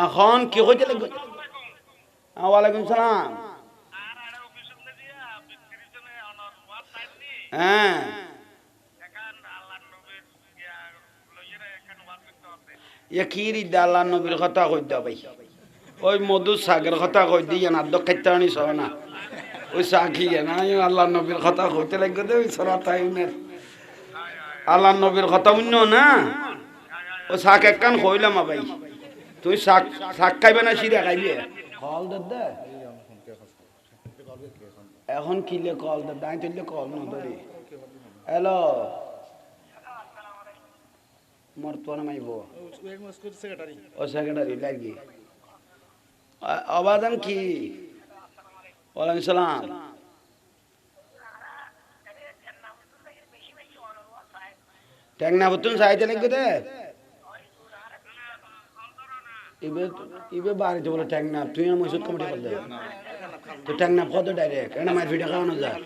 এখন কি হইতে লাগবে? ওয়ালাইকুম সালাম। হ্যাঁ কি আল্লাহ নবীর কথা কই দাও ভাই, ওই মধু সাগের কথা কই দিয়ে না দক্ষিণ আনি সহ না ওই সাক্ষী না আল্লাহ নবীর কথা কইতে লাগবে দে ওই সরা তাইনের আল্লাহ নবীর কথা বুঝছো না? ও শাক একখান কইলাম ভাই, তুই শাক শাক খাইবে না সিরা খাইবে? কল দে এখন কিলে কল দে দাই তুললে কল না ধরি। হ্যালো মোর তোর মাইব ও সেক্রেটারি লাগি অবাদান কি? ওয়ালাইকুম সালাম। ট্যাংনা বতুন চাইতে লাগবে দে ইবে বাড়িতে বলে ট্যাংনা তুই আমার ওষুধ কমিটি করলে তো ট্যাংনা কত ডাইরেক্ট এটা মায়ের ভিটা খাওয়ানো যায়।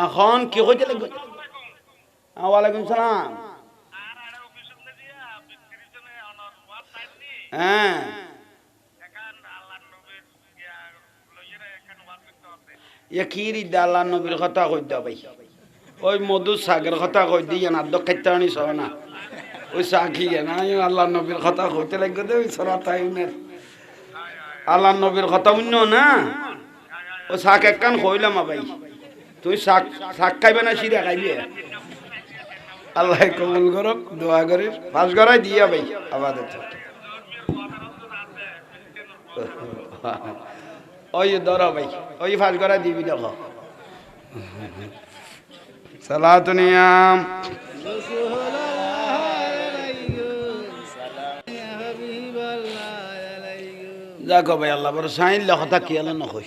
এখন কি হইতে লাগবে? ওয়ালাইকুম সালাম। হ্যাঁ কি আল্লাহ নবীর কথা কই দাও ভাই, ওই মধু সাগের কথা কই দিয়ে না দক্ষিণ আনি সহ না ওই সাক্ষী না আল্লাহ নবীর কথা কইতে লাগবে দে ওই সরা তাইনের আল্লাহ নবীর কথা বুঝছো না? ও শাক একখান কইলাম ভাই, তুই শাক শাক খাইবে না সিরা খাইবে? আল্লাহ কবুল করক, দোয়া করিস ফাঁস করাই দিয়া ভাই আমাদের ওই ধরো ভাই ওই ফাঁস করাই দিবি দেখো সালাতু নিয়াম দেখো ভাই আল্লাহ বড় সাইল কথা কি আলো নকই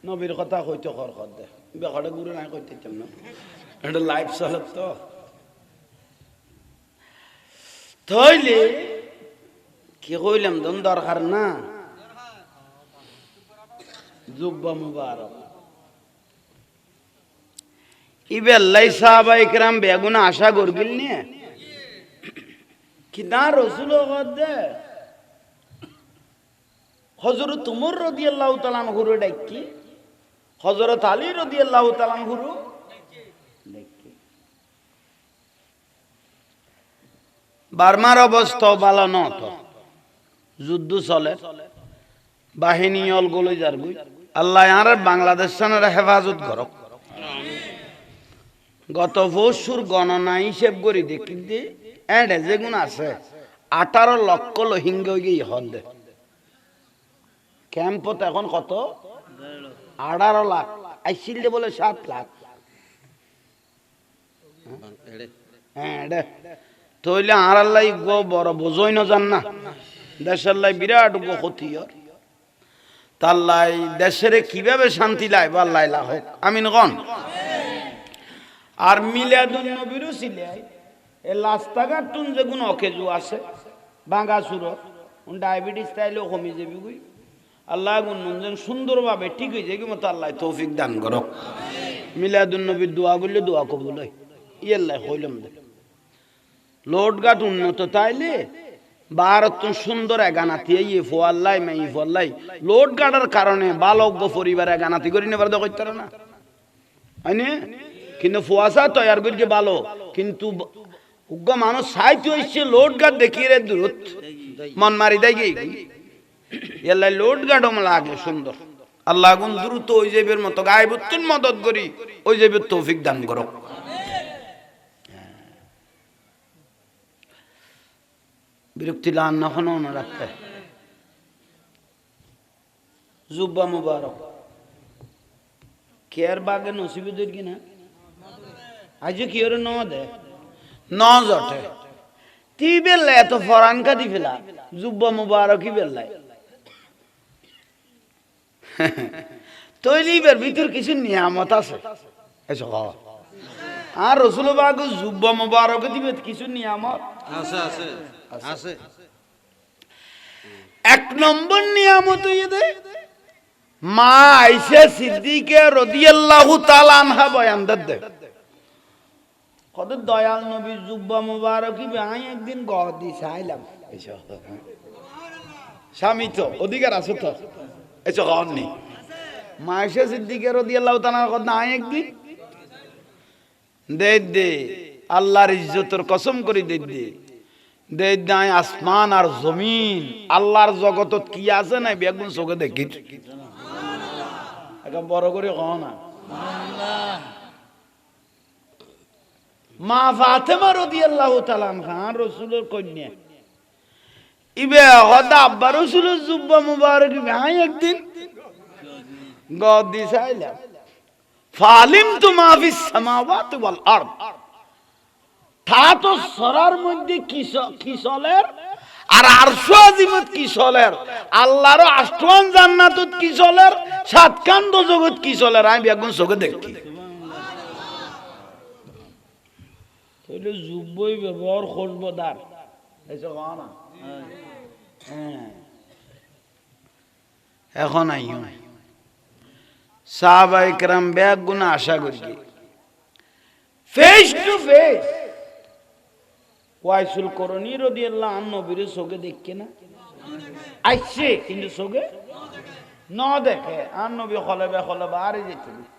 নবীর কথা কইতে কর কর দে বেখড়ে গুরু নাই কইতে চাম না এটা লাইফ চলত তো থইলে কি কইলাম দম দরকার না জুব্বা মুবারক ইবে আল্লাহ সাহাবা ইকরাম বেগুনা আশা করবিল নে কি না রাসূল গদে হযরত উমর রাদিয়াল্লাহু তাআলা আনহুর ডাকি হযরত আলী রাদিয়াল্লাহু তাআলা আনহুর ডাকি বার্মার অবস্থা ভালো নয়, যুদ্ধ চলে বাহিনী অলগুলো যারগুই আল্লাহ আর বাংলাদেশ সানের হেফাজত করক। গত বছর গণনা হিসেব করি দেখি এডে যেগুন আছে 18 লক্ষ রোহিঙ্গা হয়ে হল দে ক্যাম্পত এখন কত 18 লাখ আইছিল বলে 7 লাখ। হ্যাঁ তইলে আর আল্লাহ গো বড় বোঝই না জান না দেশের লাই বিরাট গো ক্ষতি তাল্লাই দেশের কিভাবে শান্তি লাই বাল্লাই লাহ আমিন গন। আর মিলাদুন নবীরও সিলাই এ রাস্তাঘাট টুন যেগুন অকেজু আছে ভাঙা সুর ডায়াবেটিস তাইলেও কমে যাবি গুই আল্লাহ গুন সুন্দরভাবে ঠিক হয়ে যায় কি মতো আল্লাহ তৌফিক দান করো। মিলাদুন নবীর দোয়া বললে দোয়া কবুল হয় ইয়াল্লাহ হইলাম দে লোটঘাট উন্নত তাইলে ভারত সুন্দর এগানাতি ইয়ে ফোয়াল্লাই মাই ফোয়াল্লাই লোটঘাটের কারণে বালজ্ঞ পরিবার এগানাতি করি নেবার দা করতে না হয়নি কিন্তু ফুয়াশা তৈয়ার করি ভালো কিন্তু উগ্র মানুষ সাহিত্য হচ্ছে লোটঘাট দেখিয়ে রে দূরত মন মারি দেয় গিয়ে ইয়াল্লাই লোটঘাটও লাগে সুন্দর আল্লাহ গুন দ্রুত ওই জেবের মতো গায়বুত্তুন মদত করি ওই জেবের তৌফিক দান করো। বিরক্তি লান এখনো না রাখতে জুব্বা মুবারক কেয়ার বাগে নসিবুদের কিনা আজ কি ওর ন দে ন জটে তি বেললে এত ফরান কাদি ফেলা জুব্বা মুবারকই বেললাই তৈলিবের ভিতর কিছু নিয়ামত আছে এসব আর রসুল বাগু জুব্বা মুবারক দিবে কিছু নিয়ামত আছে আছে আছে। এক নম্বর নিয়ামত দে মা আয়েশা সিদ্দিকা রাদিয়াল্লাহু তাআলা আনহা বয়ান দে কত দয়াল নবী জুব্বা মুবারকি আমি একদিন গড় দি চাইলাম স্বামী তো অধিকার আছে তো এসব গড় নেই মায়েশা সিদ্দিকের রাদিয়াল্লাহু তাআলার কথা আমি একদিন দে আল্লাহর ইজ্জতের কসম করে দে আসমান আর জমিন আল্লাহর জগতত কি আছে না বেগুন চোখে দেখি এখন বড় করে কও না মা ফাতেমা রাদিয়াল্লাহু তাআলা আনহা রাসূলের কন্যা ইবে হদা আব্বা রাসূলের জুব্বা মুবারক ভাই একদিন গদি চাইলাম ফালিমতু মা ফিস সামাওয়াতি ওয়াল আরদ তা তো সরার মধ্যে কি চলের আর আরশ আজিমত কি চলের আল্লাহর আষ্টমান জান্নাতত কি চলের সাতকান দোজখত কি চলের আমি বেগুন চোখে দেখি তাহলে যুব্বই ব্যবহার খোঁজবদার এসব না এখন আইও সাহাবায়ে কেরাম বেগুন আশা করি ফেস টু ফেস ওয়াইসুল করনি রাদিয়াল্লাহু আনহু নবীর চোখে দেখে না আইছে কিন্তু চোখে না দেখে আর নবী খলবে আর যেতে